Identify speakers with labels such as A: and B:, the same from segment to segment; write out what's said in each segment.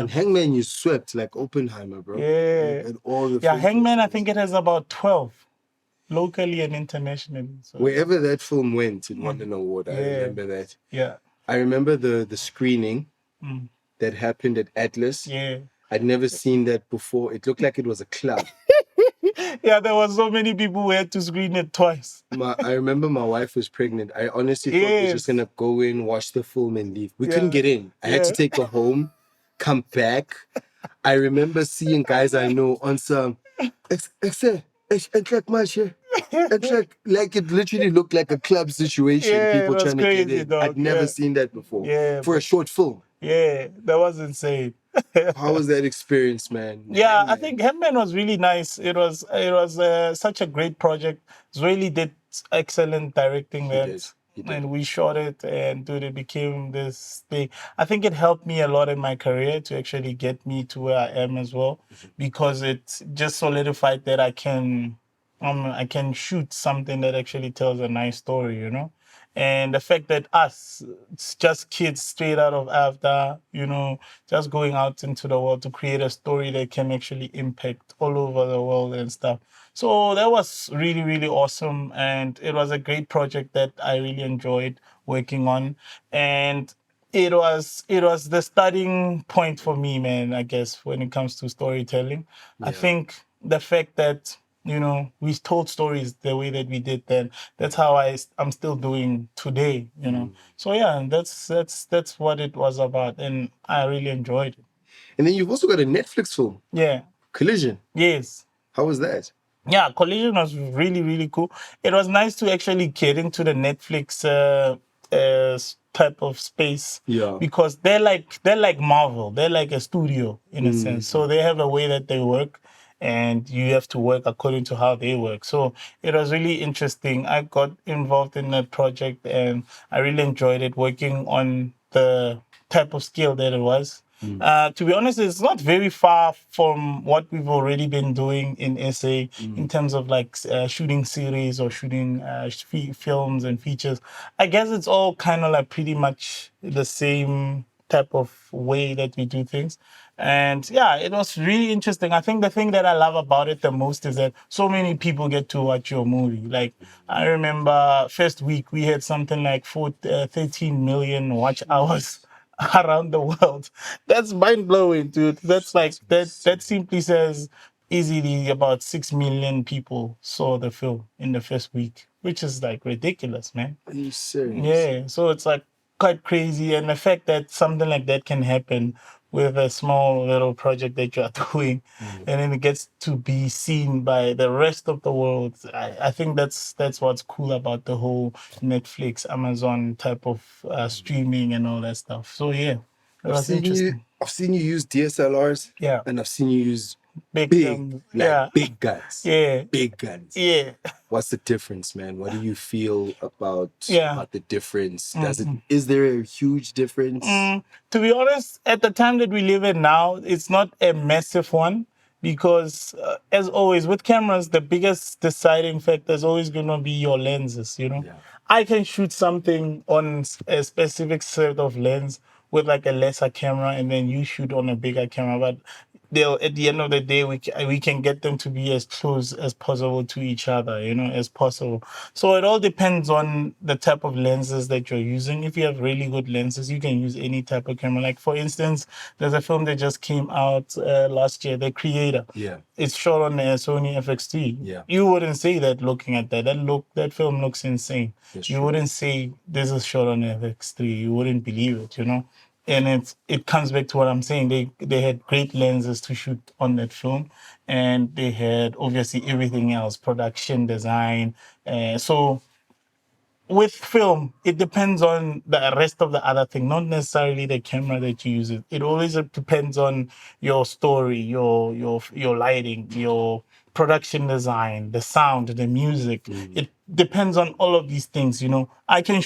A: And Hangman, you swept like Oppenheimer, bro.
B: Yeah.
A: And all the
B: Yeah, Hangman, I think it has about 12, locally and internationally. So,
A: wherever that film went, it won an award. I remember that.
B: Yeah.
A: I remember the screening that happened at Atlas.
B: Yeah.
A: I'd never seen that before. It looked like it was a club.
B: Yeah, there were so many people who had to screen it twice.
A: I remember my wife was pregnant. I honestly thought we were just going to go in, watch the film and leave. We couldn't get in. I had to take her home, come back. I remember seeing guys I know on some... like it literally looked like a club situation. People trying to get in. Dog. I'd never seen that before. For a short film.
B: Yeah, that was insane.
A: How was that experience, man?
B: Yeah, Hangman. I think Hangman was really nice. It was such a great project. Really did excellent directing there. And we shot it, and dude, it became this thing. I think it helped me a lot in my career to actually get me to where I am as well, because it just solidified that I can shoot something that actually tells a nice story, you know. And the fact that it's just kids straight out of AFDA, you know, just going out into the world to create a story that can actually impact all over the world and stuff. So that was really, really awesome. And it was a great project that I really enjoyed working on. And it was the starting point for me, man, I guess, when it comes to storytelling. Yeah. I think the fact that, you know, we told stories the way that we did then. That's how I'm still doing today, you know. So yeah, that's what it was about, and I really enjoyed it.
A: And then you've also got a Netflix film.
B: Yeah.
A: Collision.
B: Yes.
A: How was that?
B: Yeah, Collision was really, really cool. It was nice to actually get into the Netflix type of space. Yeah. Because they're like Marvel. They're like a studio in a sense. So they have a way that they work, and you have to work according to how they work. So it was really interesting. I got involved in that project, and I really enjoyed it, working on the type of scale that it was. To be honest, it's not very far from what we've already been doing in SA in terms of like shooting series or shooting films and features. I guess it's all kind of like pretty much the same type of way that we do things. And yeah, it was really interesting. I think the thing that I love about it the most is that so many people get to watch your movie. Like, I remember first week we had something like 13 million watch hours around the world. That's mind-blowing, dude. That's like, that simply says easily about 6 million people saw the film in the first week, which is like ridiculous, man.
A: Are you serious?
B: Yeah, so it's like quite crazy. And the fact that something like that can happen with a small little project that you are doing, and then it gets to be seen by the rest of the world. I think that's what's cool about the whole Netflix, Amazon type of streaming and all that stuff. So yeah,
A: I've seen you use DSLRs.
B: Yeah.
A: And I've seen you use big guns.
B: Yeah.
A: Big guns.
B: Yeah.
A: What's the difference, man? What do you feel about the difference? Is there a huge difference?
B: To be honest, at the time that we live in now, it's not a massive one, because as always with cameras, the biggest deciding factor is always going to be your lenses, you know. Yeah. I can shoot something on a specific set of lens with like a lesser camera, and then you shoot on a bigger camera, but at the end of the day, we can get them to be as close as possible to each other, you know, as possible. So it all depends on the type of lenses that you're using. If you have really good lenses, you can use any type of camera. Like, for instance, there's a film that just came out last year, The Creator.
A: Yeah.
B: It's shot on a Sony FX3. Yeah. You wouldn't say that looking at that. That film looks insane. You wouldn't say this is shot on FX3. You wouldn't believe it, you know. And it comes back to what I'm saying. They had great lenses to shoot on that film, and they had obviously everything else, production, design. So with film, it depends on the rest of the other thing, not necessarily the camera that you use. It always depends on your story, your lighting, your production design, the sound, the music. It depends on all of these things, you know. I can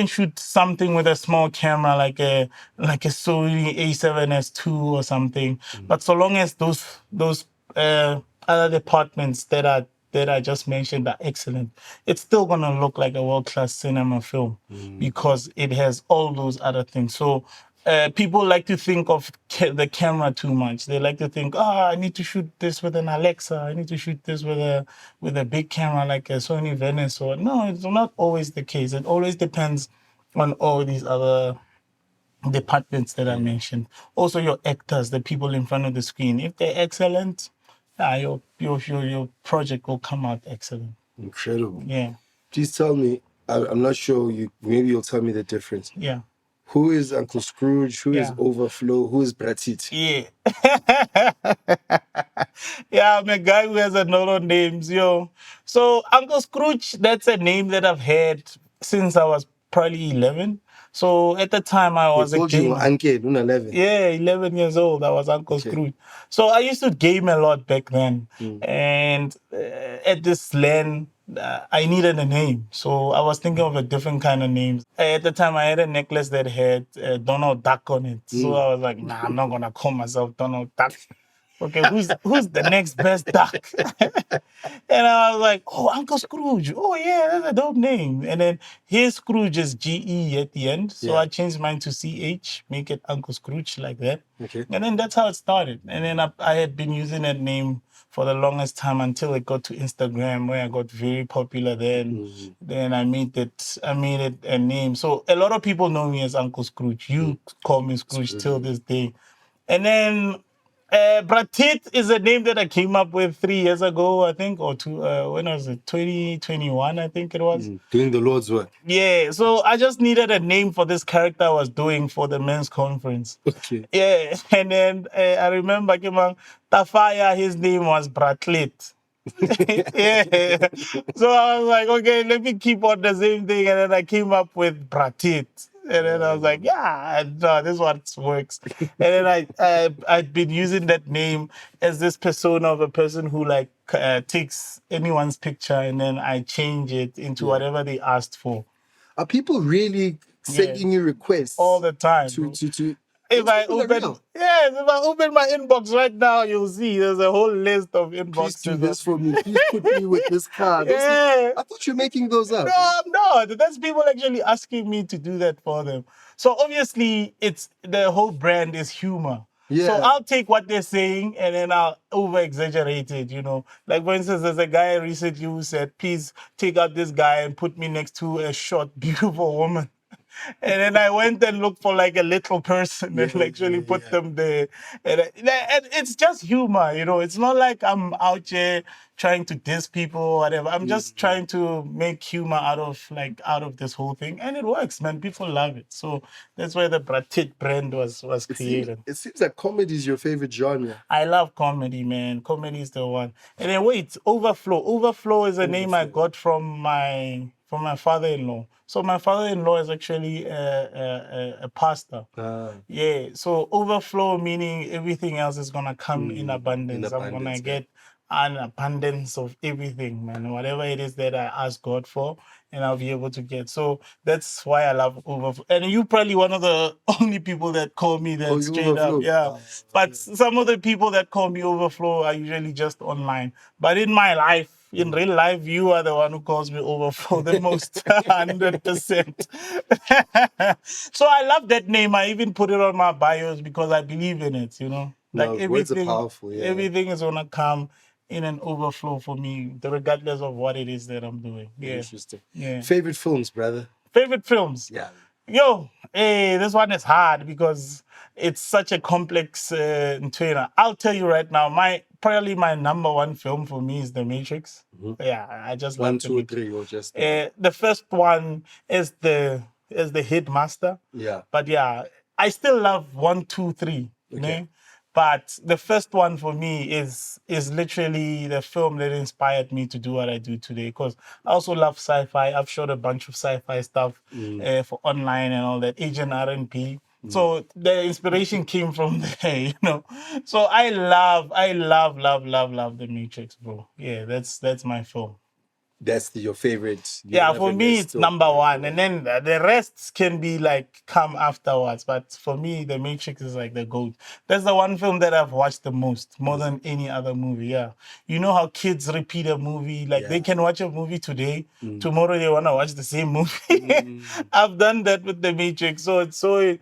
B: shoot something with a small camera, like a Sony A7S II or something. But so long as those other departments that I just mentioned are excellent, it's still gonna look like a world-class cinema film, because it has all those other things. So people like to think of the camera too much. They like to think, I need to shoot this with an Alexa. I need to shoot this with a big camera like a Sony Venice. Or no, it's not always the case. It always depends on all these other departments that I mentioned. Also, your actors, the people in front of the screen. If they're excellent, your project will come out excellent.
A: Incredible.
B: Yeah.
A: Please tell me. I'm not sure. Maybe you'll tell me the difference.
B: Yeah.
A: Who is Uncle Scrooge? Who is Overflow? Who is Bratit?
B: Yeah. Yeah, I'm a guy who has a lot of names, yo. So Uncle Scrooge, that's a name that I've had since I was probably 11. So at the time I was a gamer.
A: Uncle, 11.
B: Yeah, 11 years old. I was Uncle Scrooge. So I used to game a lot back then. And at this LAN, I needed a name. So I was thinking of a different kind of names. At the time, I had a necklace that had Donald Duck on it. So I was like, nah, I'm not going to call myself Donald Duck. Okay, who's the next best duck? And I was like, Uncle Scrooge. Oh, yeah, that's a dope name. And then his Scrooge is GE at the end. So I changed mine to CH, make it Uncle Scrooge like that.
A: Okay.
B: And then that's how it started. And then I had been using that name for the longest time until it got to Instagram, where I got very popular then. Then I made it a name. So a lot of people know me as Uncle Scrooge. You call me Scrooge till this day. And then Bratit is a name that I came up with 3 years ago, I think, or two. When was it? 2021, I think it was.
A: Doing the Lord's work.
B: Yeah, so I just needed a name for this character I was doing for the men's conference.
A: Okay.
B: Yeah, and then I remember Tafaya, his name was Bratlet. Yeah. So I was like, okay, let me keep on the same thing. And then I came up with Bratit. And then I was like, yeah, no, this one works. And then I'd been using that name as this persona of a person who like takes anyone's picture and then I change it into whatever they asked for.
A: Are people really sending you requests
B: all the time? If I open my inbox right now, you'll see there's a whole list of inboxes.
A: Please do this for me. Please put me with this card. I thought you were making those up.
B: No, I'm not. That's people actually asking me to do that for them. So obviously, it's the whole brand is humor. Yeah. So I'll take what they're saying and then I'll over-exaggerate it, you know. Like, for instance, there's a guy recently who said, please take out this guy and put me next to a short, beautiful woman. And then I went and looked for like a little person and actually put them there. And it's just humor, you know. It's not like I'm out here trying to diss people or whatever. I'm just trying to make humor out of this whole thing. And it works, man. People love it. So that's why the Bratit brand was created.
A: It seems like comedy is your favorite genre.
B: I love comedy, man. Comedy is the one. And then wait, Overflow. Overflow is a name I got from my father-in-law. So my father-in-law is actually a pastor. Yeah. So overflow meaning everything else is gonna come in abundance. I'm gonna get an abundance of everything, man. Whatever it is that I ask God for, and I'll be able to get. So that's why I love overflow. And you probably one of the only people that call me that straight up. Yeah. But some of the people that call me overflow are usually just online. But in my life, in real life, you are the one who calls me overflow the most, 100%. So I love that name. I even put it on my bios because I believe in it, you know. Like everything,
A: words are powerful,
B: everything is gonna come in an overflow for me, regardless of what it is that I'm doing. Yeah.
A: Interesting.
B: Yeah.
A: Favorite films, brother?
B: Favorite films?
A: Yeah.
B: Yo, this one is hard because it's such a complex trainer. I'll tell you right now, probably my number one film for me is The Matrix. Yeah, I just love
A: 1, 2, 3, or just
B: the first one is the Headmaster.
A: Yeah.
B: But yeah, I still love 1, 2, 3. Okay. But the first one for me is literally the film that inspired me to do what I do today. Because I also love sci-fi. I've shot a bunch of sci-fi stuff for online and all that, Agent R&P. So the inspiration came from there, you know. So I love The Matrix, bro. Yeah, that's my film.
A: That's your favorite.
B: Yeah, for me, it's number one. And then the rest can be like come afterwards. But for me, The Matrix is like the GOAT. That's the one film that I've watched the most, more than any other movie. Yeah. You know how kids repeat a movie? Like they can watch a movie today, tomorrow they want to watch the same movie. I've done that with The Matrix. So it's so,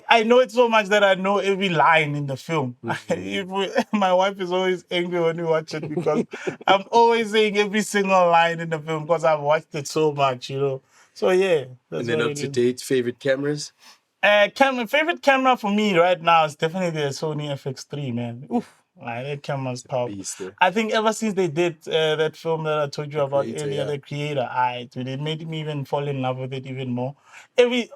B: I know it so much that I know every line in the film. My wife is always angry when we watch it because I'm always saying every single line in the film because I've watched it so much, you know. So yeah.
A: And then up to date, favorite cameras?
B: Favorite camera for me right now is definitely the Sony FX3, man. Oof. Like, that camera's powerful. I think ever since they did that film that I told you about earlier, The Creator, dude, it made me even fall in love with it even more.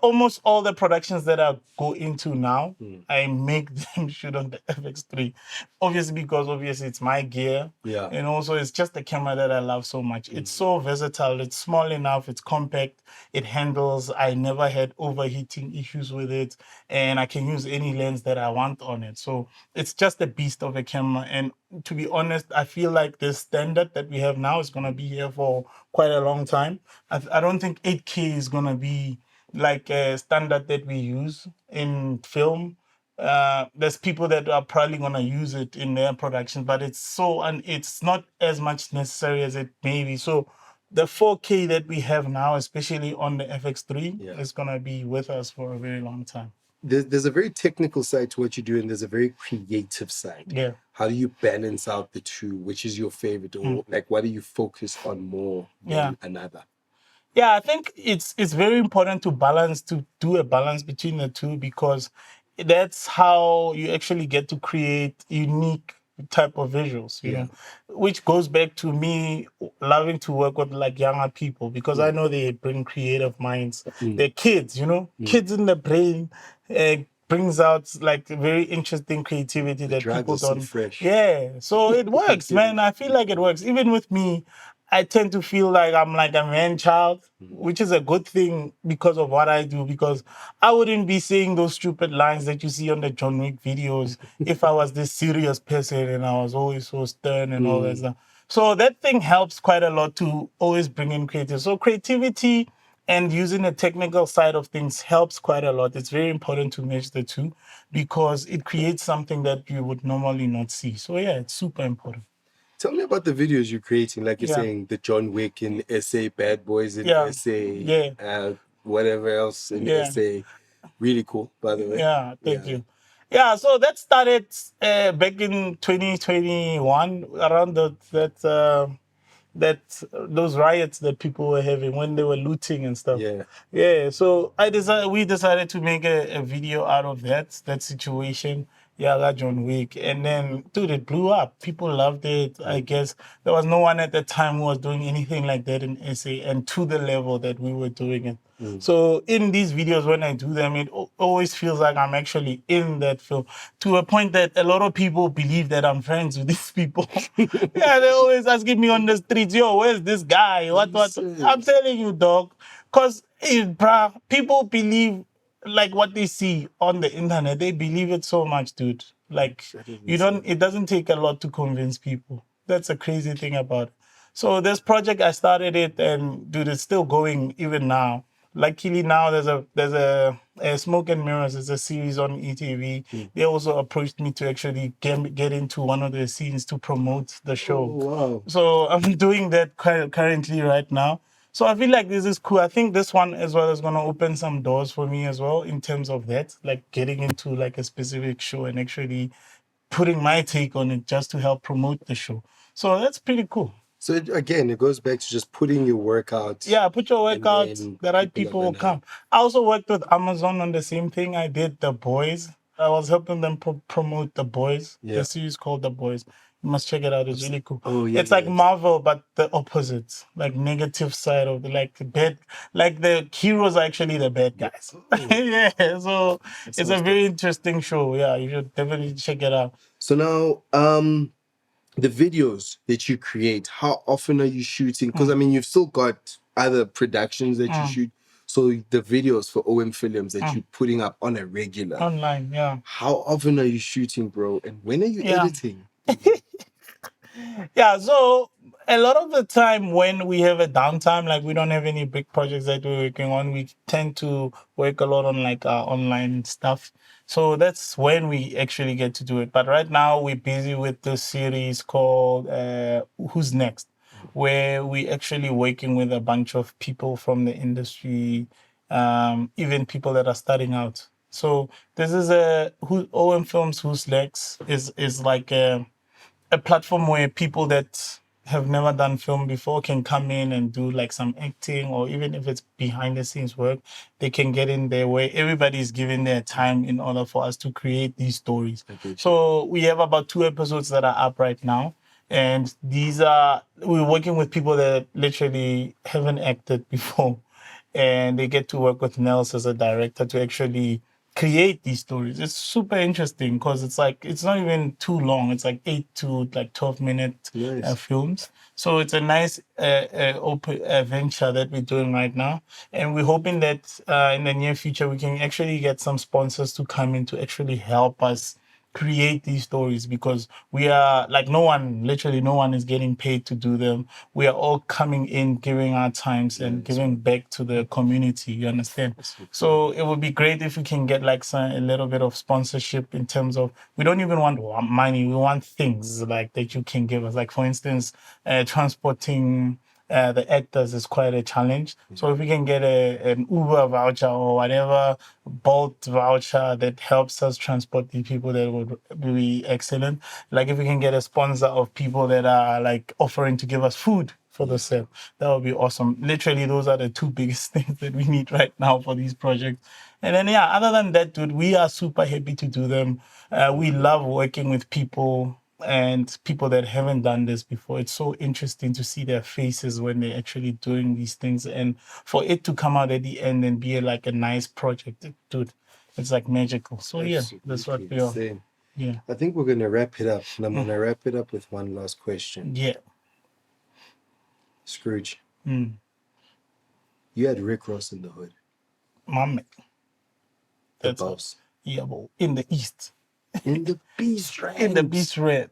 B: Almost all the productions that I go into now, I make them shoot on the FX3. Obviously, because it's my gear. Yeah. And also it's just the camera that I love so much. It's so versatile. It's small enough. It's compact. It handles. I never had overheating issues with it. And I can use any lens that I want on it. So it's just a beast of a camera. And to be honest, I feel like the standard that we have now is going to be here for quite a long time. I don't think 8K is going to be like a standard that we use in film. There's people that are probably going to use it in their production, but it's not as much necessary as it may be. So the 4K that we have now, especially on the FX3, is going to be with us for a very long time.
A: There's a very technical side to what you do, and there's a very creative side. Yeah. How do you balance out the two? Which is your favorite, or like what do you focus on more than another?
B: Yeah, I think it's very important to do a balance between the two, because that's how you actually get to create unique type of visuals, you know, which goes back to me loving to work with like younger people, because I know they bring creative minds. They're kids, you know, kids in the brain. Brings out like very interesting creativity that people don't. Fresh. Yeah, so it works, man. I feel like it works. Even with me, I tend to feel like I'm like a man child, which is a good thing because of what I do, because I wouldn't be saying those stupid lines that you see on the John Wick videos if I was this serious person and I was always so stern and all that stuff. So that thing helps quite a lot to always bring in creativity. So creativity and using the technical side of things helps quite a lot. It's very important to match the two because it creates something that you would normally not see. So yeah, it's super important.
A: Tell me about the videos you're creating. Like you're saying, the John Wick in SA, Bad Boys in SA, whatever else in SA. Really cool, by the way.
B: Yeah, thank you. Yeah, so that started back in 2021, around those riots that people were having when they were looting and stuff. Yeah. So we decided to make a video out of that situation. Yeah, John Wick. And then, dude, it blew up. People loved it. I guess there was no one at the time who was doing anything like that in SA and to the level that we were doing it. So in these videos, when I do them, it always feels like I'm actually in that film, to a point that a lot of people believe that I'm friends with these people. Yeah, they're always asking me on the streets, yo, where's this guy? What? I'm telling you, dog. Because, people believe like what they see on the internet. They believe it so much, dude. Like, it doesn't take a lot to convince people. That's a crazy thing about it. So this project, I started it, and dude, it's still going even now. Luckily now there's a Smoke and Mirrors. It's a series on ETV. They also approached me to actually get into one of the scenes to promote the show. Wow. So I'm doing that currently right now. So I feel like this is cool. I think this one as well is going to open some doors for me as well in terms of that, like getting into like a specific show and actually putting my take on it just to help promote the show. So that's pretty cool.
A: So again, it goes back to just putting your work out.
B: Yeah, put your work out. The right people will come. I also worked with Amazon on the same thing. I did The Boys. I was helping them promote The Boys. The series called The Boys. You must check it out. It's really cool. Oh, yeah, it's like Marvel, but the opposite, like negative side of the heroes are actually the bad guys. Yeah, so it's a very interesting show. Yeah, you should definitely check it out.
A: So now, the videos that you create, how often are you shooting? Because I mean, you've still got other productions that you shoot. So the videos for OM Films that you're putting up on a regular.
B: Online, yeah.
A: How often are you shooting, bro? And when are you editing?
B: Yeah, so a lot of the time when we have a downtime, like we don't have any big projects that we're working on, we tend to work a lot on like our online stuff. So that's when we actually get to do it. But right now we're busy with this series called Who's Next, where we actually working with a bunch of people from the industry, even people that are starting out. So this is OM Films Who's Next is like a platform where people that have never done film before can come in and do like some acting, or even if it's behind the scenes work, they can get in there where everybody's given their time in order for us to create these stories. So we have about 2 episodes that are up right now. And we're working with people that literally haven't acted before. And they get to work with Nels as a director to actually create these stories. It's super interesting because it's not even too long. It's like 8 to like 12-minute films. So it's a nice open venture that we're doing right now, and we're hoping that in the near future we can actually get some sponsors to come in to actually help us create these stories, because we are like literally no one is getting paid to do them. We are all coming in, giving our times and giving back to the community. You understand? So it would be great if we can get like a little bit of sponsorship in terms of, we don't even want money. We want things like that you can give us. Like for instance, transporting the actors is quite a challenge. So if we can get an Uber voucher or whatever, Bolt voucher that helps us transport the people, that would be excellent. Like if we can get a sponsor of people that are like offering to give us food for the set, that would be awesome. Literally, those are the 2 biggest things that we need right now for these projects. And then, yeah, other than that, dude, we are super happy to do them. We love working with people and people that haven't done this before. It's so interesting to see their faces when they're actually doing these things, and for it to come out at the end and be like a nice project, dude, it's like magical. So yeah, that's what we are.
A: Same.
B: Yeah.
A: I think we're gonna wrap it up, and I'm gonna wrap it up with one last question.
B: Yeah.
A: Scrooge, you had Rick Ross in the hood.
B: My man.
A: The boss.
B: Yeah, bro. In the East.
A: In the Beast Red.
B: In the Beast Red.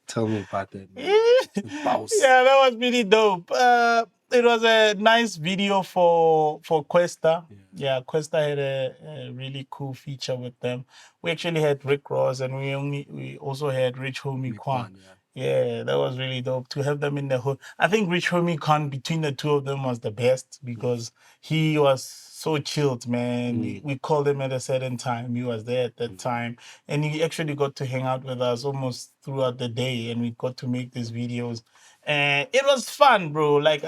A: Tell me about that, man. The boss.
B: Yeah, that was really dope. It was a nice video for Questa. Yeah, Questa had a really cool feature with them. We actually had Rick Ross, and we also had Rich Homie Kwan. Yeah, that was really dope to have them in the hood. I think Rich Homie Kwan, between the 2 of them, was the best, because he was so chilled, man. We called him at a certain time. He was there at that time, and he actually got to hang out with us almost throughout the day, and we got to make these videos. And it was fun, bro. Like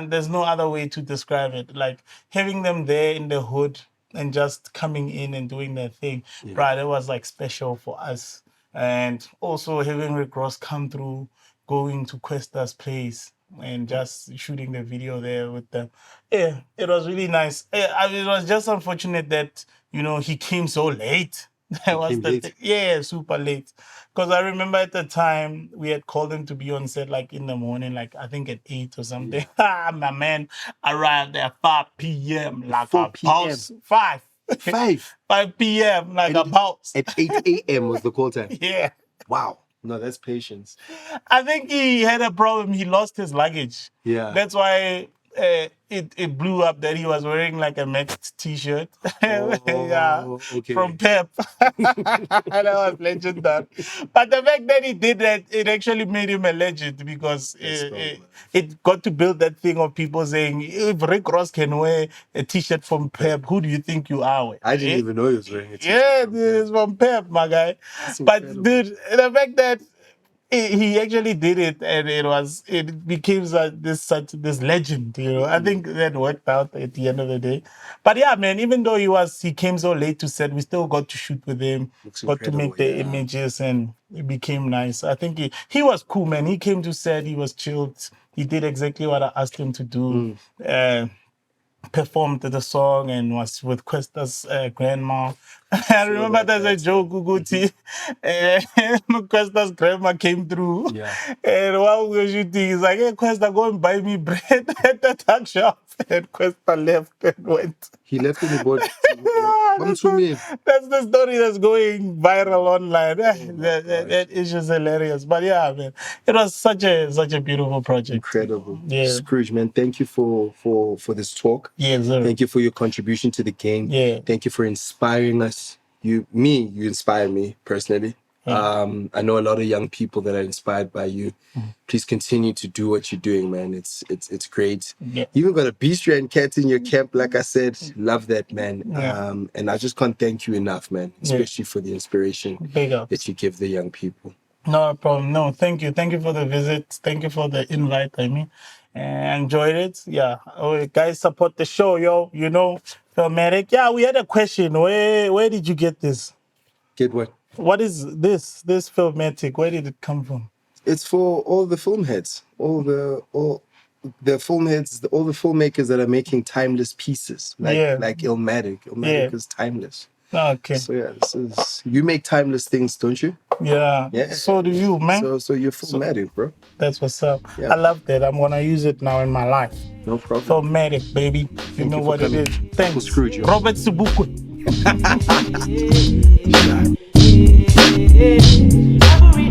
B: there's no other way to describe it. Like having them there in the hood and just coming in and doing their thing, right? It was like special for us. And also having Rick Ross come through, going to Questa's place and just shooting the video there with them. Yeah, it was really nice. It was just unfortunate that, he came so late. That was the thing. Yeah, super late. Because I remember at the time we had called him to be on set like in the morning, like I think at 8 or something. My man arrived at 5 p.m. like
A: 4 p.m.
B: 5. 5 p.m. like a boss.
A: At 8 a.m. was the call time.
B: Yeah.
A: Wow. No, that's patience.
B: I think he had a problem. He lost his luggage.
A: Yeah.
B: That's why it blew up that he was wearing like a Mets t-shirt.
A: Okay.
B: From Pep. That was legendary. But the fact that he did that, it actually made him a legend, because it got to build that thing of people saying, if Rick Ross can wear a t-shirt from Pep, who do you think you are?
A: I didn't even know he was wearing a t-shirt.
B: Yeah, it's from Pep, my guy. But dude, the fact that he actually did it, and it became this legend, I think that worked out at the end of the day. But yeah, man, even though he came so late to set, we still got to shoot with him, got to make the images, and it became nice. I think he was cool, man. He came to set, he was chilled. He did exactly what I asked him to do. performed the song and was with Questa's grandma. I remember there's a joke, Guguti. Questa's grandma came through.
A: Yeah.
B: And while we were shooting, he's like, hey, Questa, go and buy me bread at the tuck shop. And Questa left and went.
A: He left and he bought.
B: That's the story that's going viral online. That is just hilarious. But yeah, man, it was such a beautiful project.
A: Incredible.
B: Yeah.
A: Scrooge, man, thank you for this talk.
B: Yes, sir.
A: Thank you for your contribution to the game.
B: Yeah.
A: Thank you for inspiring us. You inspire me personally.
B: Yeah.
A: I know a lot of young people that are inspired by you. Please continue to do what you're doing, man. It's great.
B: Yeah.
A: You even got a beast and cat in your camp, like I said. Love that, man.
B: Yeah.
A: And I just can't thank you enough, man, especially for the inspiration that you give the young people.
B: No problem. No, thank you. Thank you for the visit. Thank you for the invite, I mean. Enjoyed it. Yeah. Oh, guys, support the show, yo. You know, Filmatic. Yeah, we had a question. Where did you get this?
A: Get what?
B: What is this Filmatic? Where did it come from?
A: It's for all the film heads, all the film heads, all the filmmakers that are making timeless pieces, like Filmatic. Filmatic is timeless.
B: Okay.
A: So yeah, you make timeless things, don't you?
B: Yeah. So do you, man.
A: So you're Filmatic, bro.
B: That's what's up.
A: Yeah.
B: I love that. I'm gonna use it now in my life.
A: No problem.
B: Filmatic, baby. You know what it is. Thanks.
A: Scrooge, yo.
B: Robert Subukwe.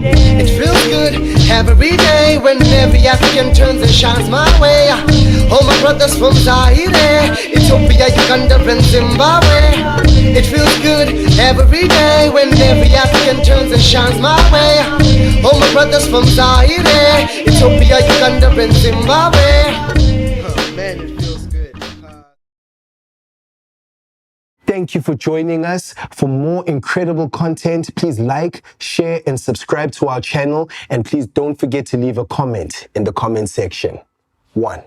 C: It feels good every day when every African turns and shines my way. All my brothers from Zaire, Ethiopia, Uganda, and Zimbabwe. It feels good every day when every African turns and shines my way. All my brothers from Zaire, Ethiopia, Uganda, and Zimbabwe. Oh, man, it feels good.
A: Thank you for joining us. For more incredible content, please like, share, and subscribe to our channel. And please don't forget to leave a comment in the comment section. 1.